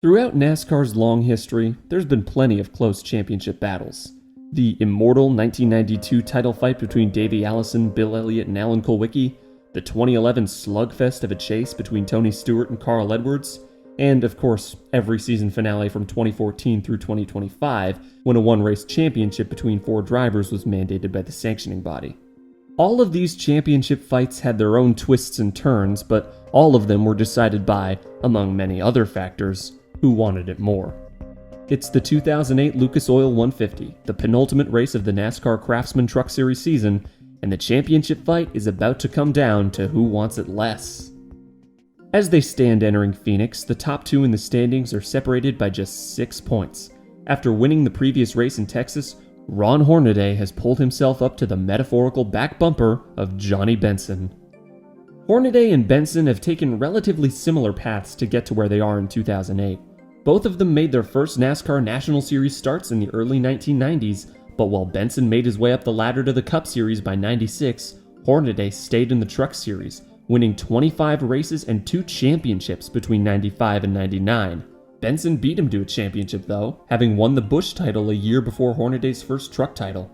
Throughout NASCAR's long history, there's been plenty of close championship battles. The immortal 1992 title fight between Davey Allison, Bill Elliott, and Alan Kulwicki, the 2011 slugfest of a chase between Tony Stewart and Carl Edwards, and of course, every season finale from 2014 through 2025, when a one-race championship between four drivers was mandated by the sanctioning body. All of these championship fights had their own twists and turns, but all of them were decided by, among many other factors, who wanted it more. It's the 2008 Lucas Oil 150, the penultimate race of the NASCAR Craftsman Truck Series season, and the championship fight is about to come down to who wants it less. As they stand entering Phoenix, the top two in the standings are separated by just 6 points. After winning the previous race in Texas, Ron Hornaday has pulled himself up to the metaphorical back bumper of Johnny Benson. Hornaday and Benson have taken relatively similar paths to get to where they are in 2008. Both of them made their first NASCAR National Series starts in the early 1990s, but while Benson made his way up the ladder to the Cup Series by 96, Hornaday stayed in the Truck Series, winning 25 races and 2 championships between 95 and 99. Benson beat him to a championship though, having won the Busch title a year before Hornaday's first truck title.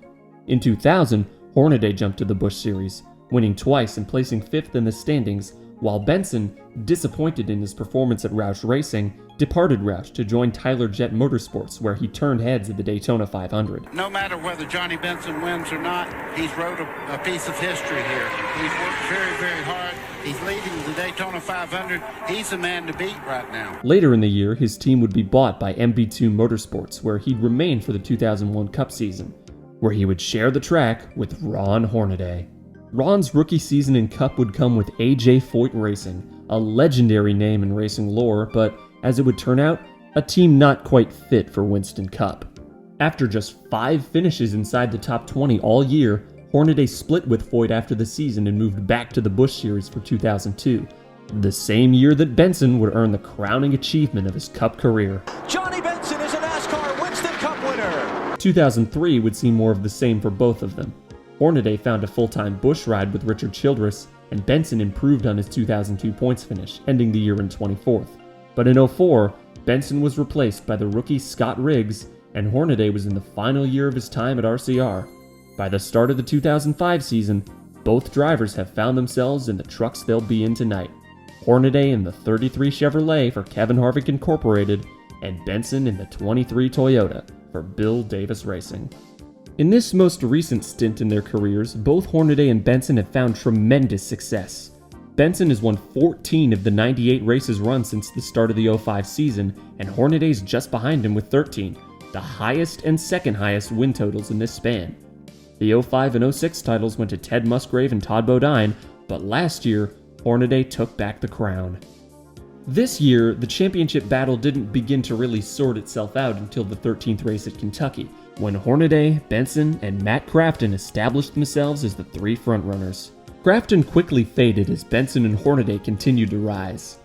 In 2000, Hornaday jumped to the Busch Series, winning twice and placing 5th in the standings, while Benson, disappointed in his performance at Roush Racing, departed Roush to join Tyler Jett Motorsports, where he turned heads at the Daytona 500. No matter whether Johnny Benson wins or not, he's wrote a piece of history here. He's worked very, very hard. He's leading the Daytona 500. He's the man to beat right now. Later in the year, his team would be bought by MB2 Motorsports, where he'd remain for the 2001 Cup season, where he would share the track with Ron Hornaday. Ron's rookie season in Cup would come with AJ Foyt Racing, a legendary name in racing lore, but as it would turn out, a team not quite fit for Winston Cup. After just 5 finishes inside the top 20 all year, Hornaday split with Foyt after the season and moved back to the Busch Series for 2002, the same year that Benson would earn the crowning achievement of his Cup career. Johnny Benson is a NASCAR Winston Cup winner! 2003 would see more of the same for both of them. Hornaday found a full-time Busch ride with Richard Childress, and Benson improved on his 2002 points finish, ending the year in 24th. But in 04, Benson was replaced by the rookie Scott Riggs, and Hornaday was in the final year of his time at RCR. By the start of the 2005 season, both drivers have found themselves in the trucks they'll be in tonight. Hornaday in the 33 Chevrolet for Kevin Harvick Incorporated, and Benson in the 23 Toyota for Bill Davis Racing. In this most recent stint in their careers, both Hornaday and Benson have found tremendous success. Benson has won 14 of the 98 races run since the start of the 05 season, and Hornaday's just behind him with 13, the highest and second highest win totals in this span. The 05 and 06 titles went to Ted Musgrave and Todd Bodine, but last year, Hornaday took back the crown. This year, the championship battle didn't begin to really sort itself out until the 13th race at Kentucky, when Hornaday, Benson, and Matt Crafton established themselves as the 3 frontrunners. Crafton quickly faded as Benson and Hornaday continued to rise.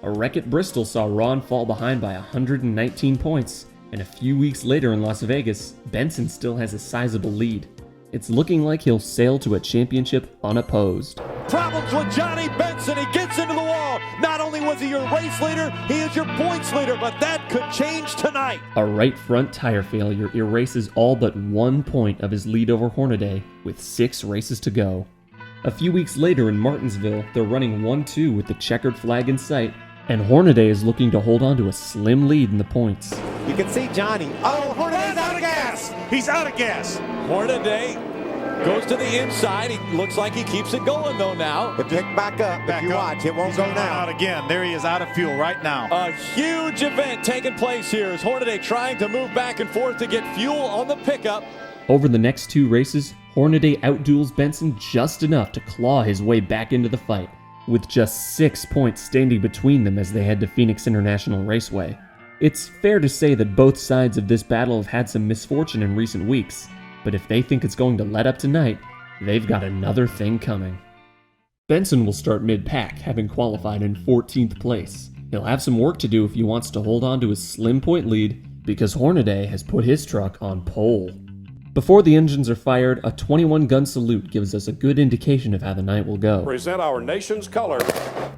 A wreck at Bristol saw Ron fall behind by 119 points, and a few weeks later in Las Vegas, Benson still has a sizable lead. It's looking like he'll sail to a championship unopposed. Problems with Johnny Benson. He gets into the wall. Not only was he your race leader, he is your points leader, but that could change tonight. A right front tire failure erases all but 1 point of his lead over Hornaday with 6 races to go. A few weeks later in Martinsville, they're running 1-2 with the checkered flag in sight, and Hornaday is looking to hold on to a slim lead in the points. You can see Johnny. Oh, Hornaday's out of gas. He's out of gas. Hornaday goes to the inside. He looks like he keeps it going though now. But pick back up. If you watch, it won't go now. Out again. There he is, out of fuel right now. A huge event taking place here as Hornaday trying to move back and forth to get fuel on the pickup. Over the next 2 races, Hornaday outduels Benson just enough to claw his way back into the fight, with just 6 points standing between them as they head to Phoenix International Raceway. It's fair to say that both sides of this battle have had some misfortune in recent weeks, but if they think it's going to let up tonight, they've got another thing coming. Benson will start mid-pack, having qualified in 14th place. He'll have some work to do if he wants to hold on to his slim point lead, because Hornaday has put his truck on pole. Before the engines are fired, a 21-gun salute gives us a good indication of how the night will go. Present our nation's color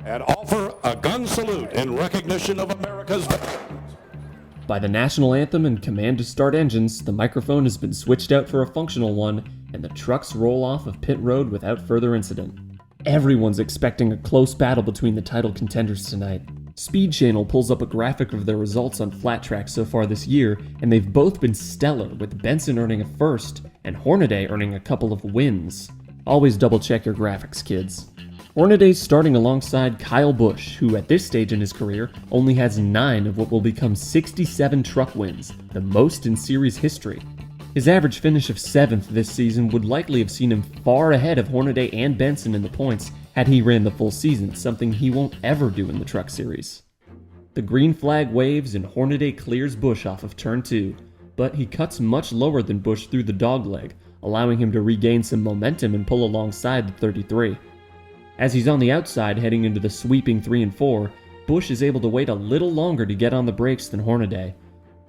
and offer a gun salute in recognition of America's veterans. By the national anthem and command to start engines, the microphone has been switched out for a functional one, and the trucks roll off of pit road without further incident. Everyone's expecting a close battle between the title contenders tonight. Speed Channel pulls up a graphic of their results on flat tracks so far this year, and they've both been stellar, with Benson earning a first and Hornaday earning a couple of wins. Always double check your graphics, kids. Hornaday's starting alongside Kyle Busch, who at this stage in his career only has 9 of what will become 67 truck wins, the most in series history. His average finish of 7th this season would likely have seen him far ahead of Hornaday and Benson in the points had he ran the full season, something he won't ever do in the Truck Series. The green flag waves and Hornaday clears Busch off of turn 2, but he cuts much lower than Busch through the dogleg, allowing him to regain some momentum and pull alongside the 33. As he's on the outside heading into the sweeping 3 and 4, Busch is able to wait a little longer to get on the brakes than Hornaday.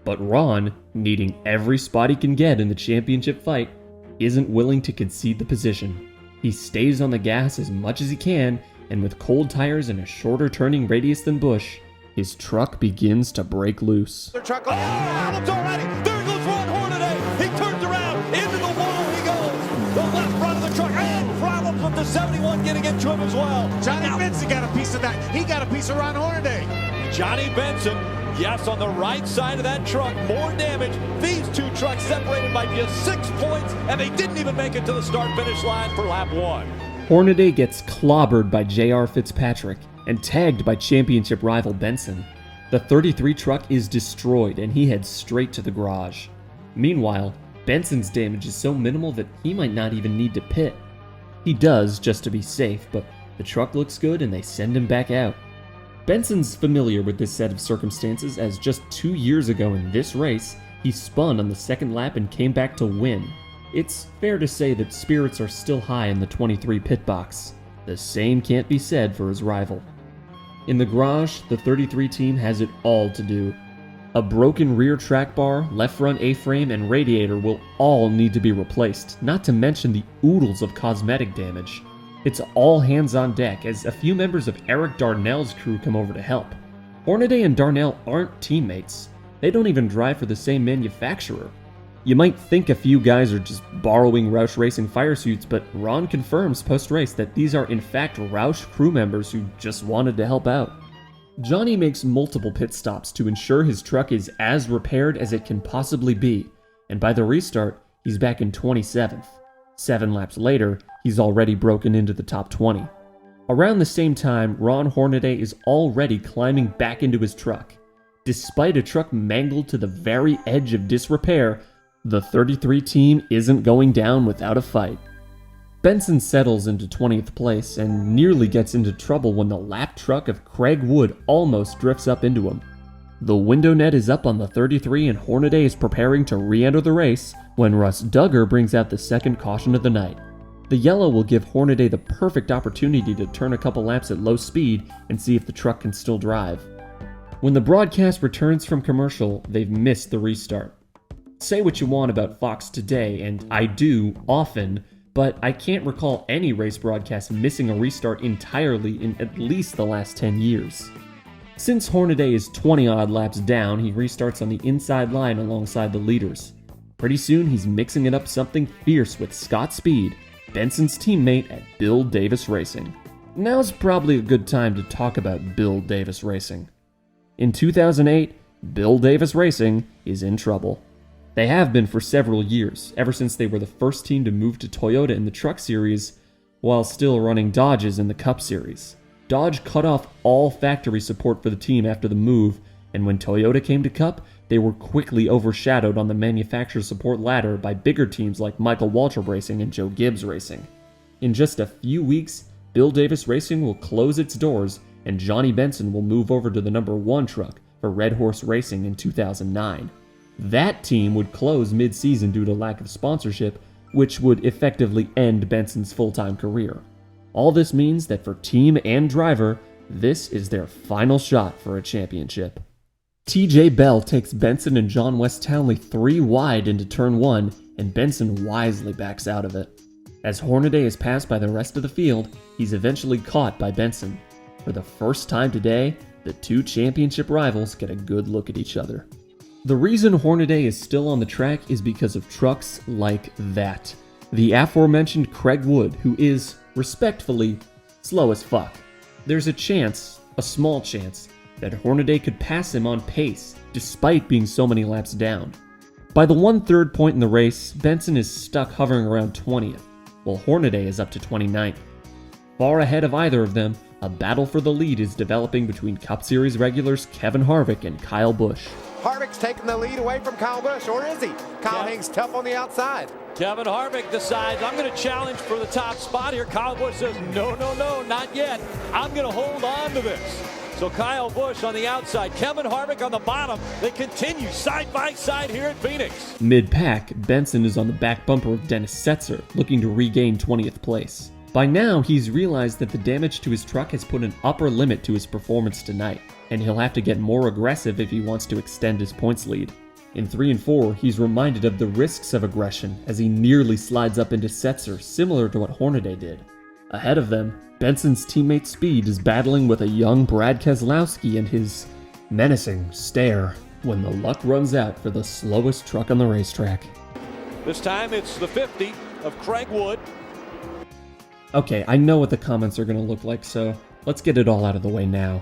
But Ron, needing every spot he can get in the championship fight, isn't willing to concede the position. He stays on the gas as much as he can, and with cold tires and a shorter turning radius than Busch, his truck begins to break loose. Their truck, Hamilton's already. There goes Ron Hornaday. He turns around. Into the wall he goes. The left front of the truck. And problems with the 71 getting into him as well. Johnny Benson got a piece of that. He got a piece of Ron Hornaday. Johnny Benson, yes, on the right side of that truck, more damage. These two trucks separated by just 6 points, and they didn't even make it to the start-finish line for lap 1. Hornaday gets clobbered by J.R. Fitzpatrick and tagged by championship rival Benson. The 33 truck is destroyed and he heads straight to the garage. Meanwhile, Benson's damage is so minimal that he might not even need to pit. He does just to be safe, but the truck looks good and they send him back out. Benson's familiar with this set of circumstances, as just 2 years ago in this race, he spun on the second lap and came back to win. It's fair to say that spirits are still high in the 23 pit box. The same can't be said for his rival. In the garage, the 33 team has it all to do. A broken rear track bar, left front A-frame, and radiator will all need to be replaced, not to mention the oodles of cosmetic damage. It's all hands on deck as a few members of Eric Darnell's crew come over to help. Hornaday and Darnell aren't teammates. They don't even drive for the same manufacturer. You might think a few guys are just borrowing Roush Racing fire suits, but Ron confirms post-race that these are in fact Roush crew members who just wanted to help out. Johnny makes multiple pit stops to ensure his truck is as repaired as it can possibly be, and by the restart, he's back in 27th. 7 laps later, he's already broken into the top 20. Around the same time, Ron Hornaday is already climbing back into his truck. Despite a truck mangled to the very edge of disrepair, the 33 team isn't going down without a fight. Benson settles into 20th place and nearly gets into trouble when the lap truck of Craig Wood almost drifts up into him. The window net is up on the 33 and Hornaday is preparing to re-enter the race when Russ Duggar brings out the second caution of the night. The yellow will give Hornaday the perfect opportunity to turn a couple laps at low speed and see if the truck can still drive. When the broadcast returns from commercial, they've missed the restart. Say what you want about Fox today, and I do often, but I can't recall any race broadcast missing a restart entirely in at least the last 10 years. Since Hornaday is 20-odd laps down, he restarts on the inside line alongside the leaders. Pretty soon, he's mixing it up something fierce with Scott Speed, Benson's teammate at Bill Davis Racing. Now's probably a good time to talk about Bill Davis Racing. In 2008, Bill Davis Racing is in trouble. They have been for several years, ever since they were the first team to move to Toyota in the Truck Series, while still running Dodges in the Cup Series. Dodge cut off all factory support for the team after the move, and when Toyota came to Cup, they were quickly overshadowed on the manufacturer support ladder by bigger teams like Michael Waltrip Racing and Joe Gibbs Racing. In just a few weeks, Bill Davis Racing will close its doors, and Johnny Benson will move over to the number 1 truck for Red Horse Racing in 2009. That team would close mid-season due to lack of sponsorship, which would effectively end Benson's full-time career. All this means that for team and driver, this is their final shot for a championship. TJ Bell takes Benson and John West Townley 3 wide into turn 1, and Benson wisely backs out of it. As Hornaday is passed by the rest of the field, he's eventually caught by Benson. For the first time today, the two championship rivals get a good look at each other. The reason Hornaday is still on the track is because of trucks like that. The aforementioned Craig Wood, who is, respectfully, slow as fuck. There's a chance, a small chance, that Hornaday could pass him on pace, despite being so many laps down. By the 1/3 point in the race, Benson is stuck hovering around 20th, while Hornaday is up to 29th. Far ahead of either of them, a battle for the lead is developing between Cup Series regulars Kevin Harvick and Kyle Busch. Harvick's taking the lead away from Kyle Busch, or is he? Kyle hangs tough on the outside. Kevin Harvick decides, I'm going to challenge for the top spot here. Kyle Busch says, no, not yet. I'm going to hold on to this. So Kyle Busch on the outside, Kevin Harvick on the bottom. They continue side by side here at Phoenix. Mid-pack, Benson is on the back bumper of Dennis Setzer, looking to regain 20th place. By now, he's realized that the damage to his truck has put an upper limit to his performance tonight, and he'll have to get more aggressive if he wants to extend his points lead. In 3 and 4, he's reminded of the risks of aggression as he nearly slides up into Setzer, similar to what Hornaday did. Ahead of them, Benson's teammate Speed is battling with a young Brad Keselowski and his menacing stare when the luck runs out for the slowest truck on the racetrack. This time it's the 50 of Craig Wood. Okay, I know what the comments are going to look like, so let's get it all out of the way now.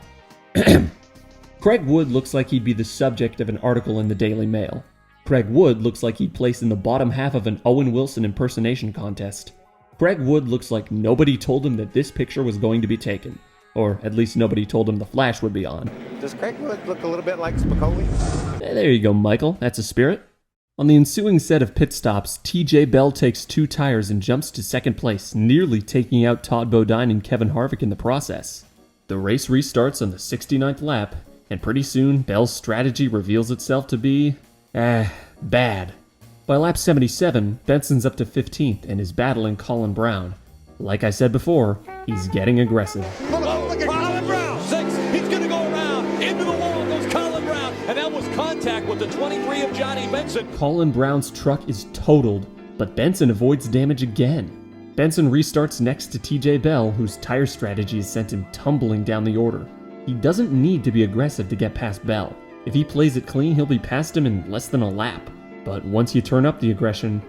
Craig Wood looks like he'd be the subject of an article in the Daily Mail. Craig Wood looks like he'd place in the bottom half of an Owen Wilson impersonation contest. Craig Wood looks like nobody told him that this picture was going to be taken. Or at least nobody told him the flash would be on. Does Craig Wood look a little bit like Spicoli? There you go, Michael. That's a spirit. On the ensuing set of pit stops, TJ Bell takes 2 tires and jumps to second place, nearly taking out Todd Bodine and Kevin Harvick in the process. The race restarts on the 69th lap, and pretty soon, Bell's strategy reveals itself to be, bad. By lap 77, Benson's up to 15th and is battling Colin Brown. Like I said before, he's getting aggressive. Look at Colin Brown! 6, he's going to go around. Into the wall goes Colin Brown. And that was contact with the 23 of Johnny Benson. Colin Brown's truck is totaled, but Benson avoids damage again. Benson restarts next to TJ Bell, whose tire strategy has sent him tumbling down the order. He doesn't need to be aggressive to get past Bell. If he plays it clean, he'll be past him in less than a lap. But once you turn up the aggression,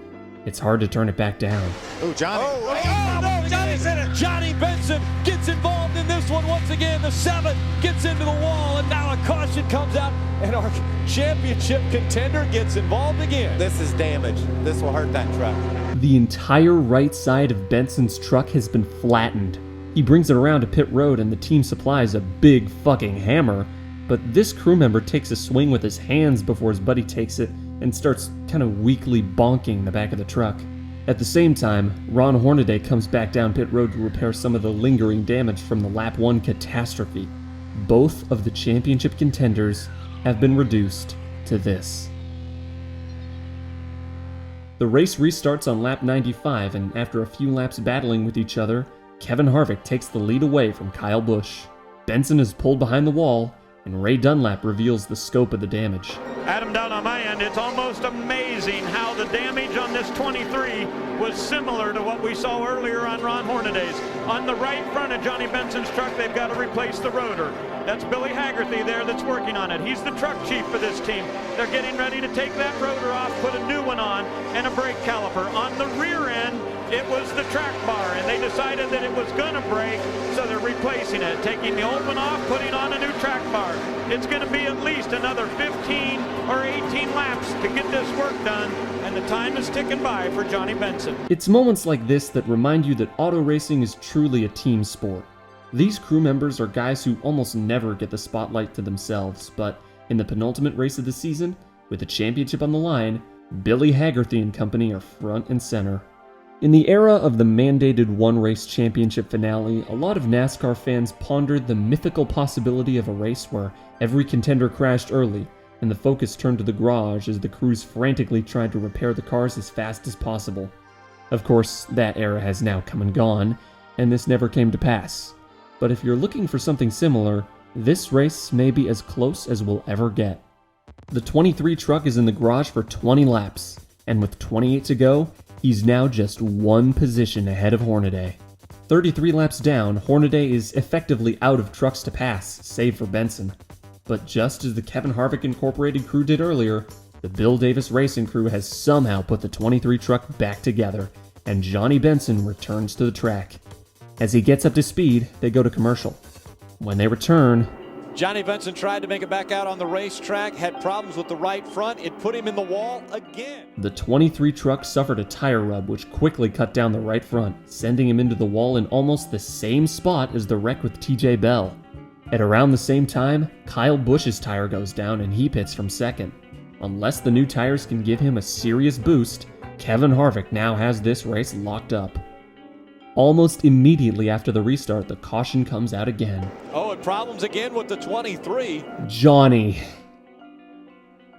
it's hard to turn it back down. Oh, Johnny. Oh, no, Johnny's in it. Johnny Benson gets involved in this one once again. The 7 gets into the wall, and now a caution comes out, and our championship contender gets involved again. This is damage. This will hurt that truck. The entire right side of Benson's truck has been flattened. He brings it around to pit road and the team supplies a big fucking hammer, but this crew member takes a swing with his hands before his buddy takes it and starts kind of weakly bonking the back of the truck. At the same time, Ron Hornaday comes back down pit road to repair some of the lingering damage from the lap 1 catastrophe. Both of the championship contenders have been reduced to this. The race restarts on lap 95, and after a few laps battling with each other, Kevin Harvick takes the lead away from Kyle Busch. Benson is pulled behind the wall, and Ray Dunlap reveals the scope of the damage. Adam, down on my end, it's almost amazing how the damage on this 23 was similar to what we saw earlier on Ron Hornaday's. On the right front of Johnny Benson's truck, they've got to replace the rotor. That's Billy Haggerty there that's working on it. He's the truck chief for this team. They're getting ready to take that rotor off, put a new one on, and a brake caliper. On the rear end, it was the track bar, and they decided that it was going to break, so they're replacing it, taking the old one off, putting on a new track bar. It's going to be at least another 15 or 18 laps to get this work done, and the time is ticking by for Johnny Benson. It's moments like this that remind you that auto racing is truly a team sport. These crew members are guys who almost never get the spotlight to themselves, but in the penultimate race of the season, with the championship on the line, Billy Haggerty and company are front and center. In the era of the mandated one-race championship finale, a lot of NASCAR fans pondered the mythical possibility of a race where every contender crashed early, and the focus turned to the garage as the crews frantically tried to repair the cars as fast as possible. Of course, that era has now come and gone, and this never came to pass. But if you're looking for something similar, this race may be as close as we'll ever get. The 23 truck is in the garage for 20 laps, and with 28 to go, he's now just one position ahead of Hornaday. 33 laps down, Hornaday is effectively out of trucks to pass, save for Benson. But just as the Kevin Harvick Incorporated crew did earlier, the Bill Davis Racing crew has somehow put the 23 truck back together, and Johnny Benson returns to the track. As he gets up to speed, they go to commercial. When they return, Johnny Benson tried to make it back out on the racetrack, had problems with the right front. It put him in the wall again. the 23 truck suffered a tire rub which quickly cut down the right front, sending him into the wall in almost the same spot as the wreck with TJ Bell. At around the same time, Kyle Busch's tire goes down and he pits from second. Unless the new tires can give him a serious boost, Kevin Harvick now has this race locked up. Almost immediately after the restart, the caution comes out again. Oh, and problems again with the 23. Johnny.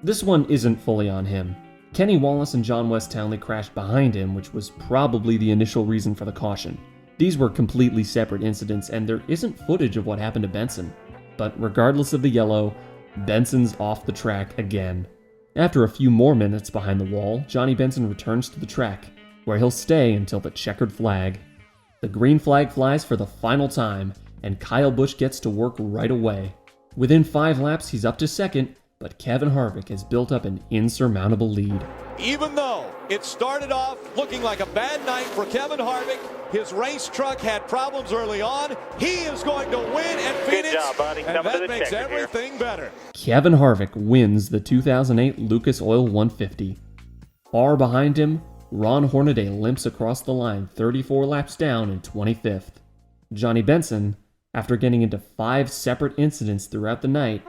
This one isn't fully on him. Kenny Wallace and John West Townley crashed behind him, which was probably the initial reason for the caution. These were completely separate incidents, and there isn't footage of what happened to Benson. But regardless of the yellow, Benson's off the track again. After a few more minutes behind the wall, Johnny Benson returns to the track, where he'll stay until the checkered flag. The green flag flies for the final time, and Kyle Busch gets to work right away. Within 5 laps, he's up to second, but Kevin Harvick has built up an insurmountable lead. Even though it started off looking like a bad night for Kevin Harvick, his race truck had problems early on. He is going to win at Phoenix, Good job, buddy. and that makes everything better. Kevin Harvick wins the 2008 Lucas Oil 150. Far behind him, Ron Hornaday limps across the line 34 laps down in 25th. Johnny Benson, after getting into 5 separate incidents throughout the night,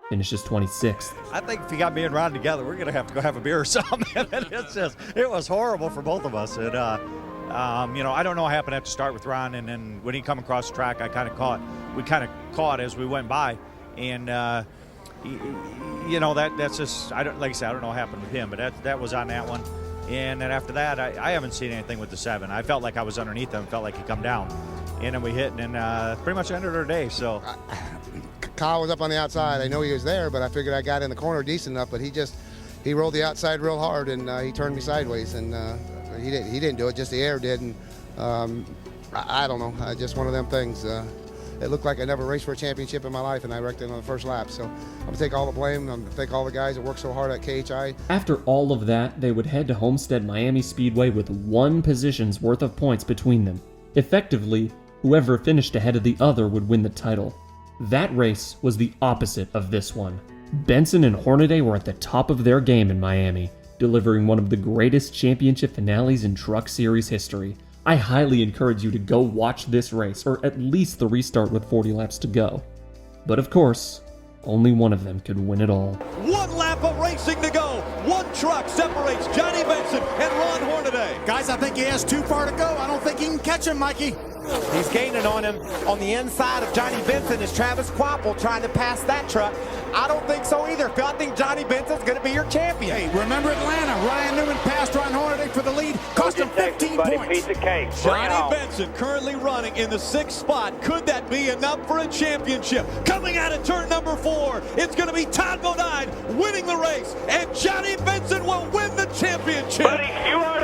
finishes 26th. I think if you got me and Ron together, we're going to have to go have a beer or something. It was horrible for both of us. And, I don't know what happened at the start with Ron, and then when he come across the track, we kind of caught as we went by. And, that's just, like I said, I don't know what happened with him, but that was on that one. And then after that, I haven't seen anything with the 7. I felt like I was underneath him, felt like he come down. And then we hit, and then pretty much ended our day, so. Kyle was up on the outside. I know he was there, but I figured I got in the corner decent enough, but he rolled the outside real hard, and he turned me sideways, and he didn't do it, just the air did, and I don't know, just one of them things. It looked like I never raced for a championship in my life, and I wrecked it on the first lap. So I'm going to take all the blame. I'm going to thank all the guys that worked so hard at KHI. After all of that, they would head to Homestead Miami Speedway with 1 position's worth of points between them. Effectively, whoever finished ahead of the other would win the title. That race was the opposite of this one. Benson and Hornaday were at the top of their game in Miami, delivering one of the greatest championship finales in Truck Series history. I highly encourage you to go watch this race, or at least the restart with 40 laps to go. But of course, only one of them could win it all. 1 lap of racing to go. 1 truck separates Johnny Benson and Ron Hornaday. Guys, I think he has too far to go. I don't think he can catch him, Mikey. He's gaining on him on the inside of Johnny Benson is Travis Quapple trying to pass that truck. I don't think so either. I think Johnny Benson's going to be your champion. Hey, remember Atlanta? Ryan Newman passed Ron Hornaday for the lead. Cost him 15 points. Piece of cake. Johnny Benson currently running in the 6th spot. Could that be enough for a championship? Coming out of turn number 4, it's going to be Todd Bodine winning the race, and Johnny Benson will win the championship. Buddy, you are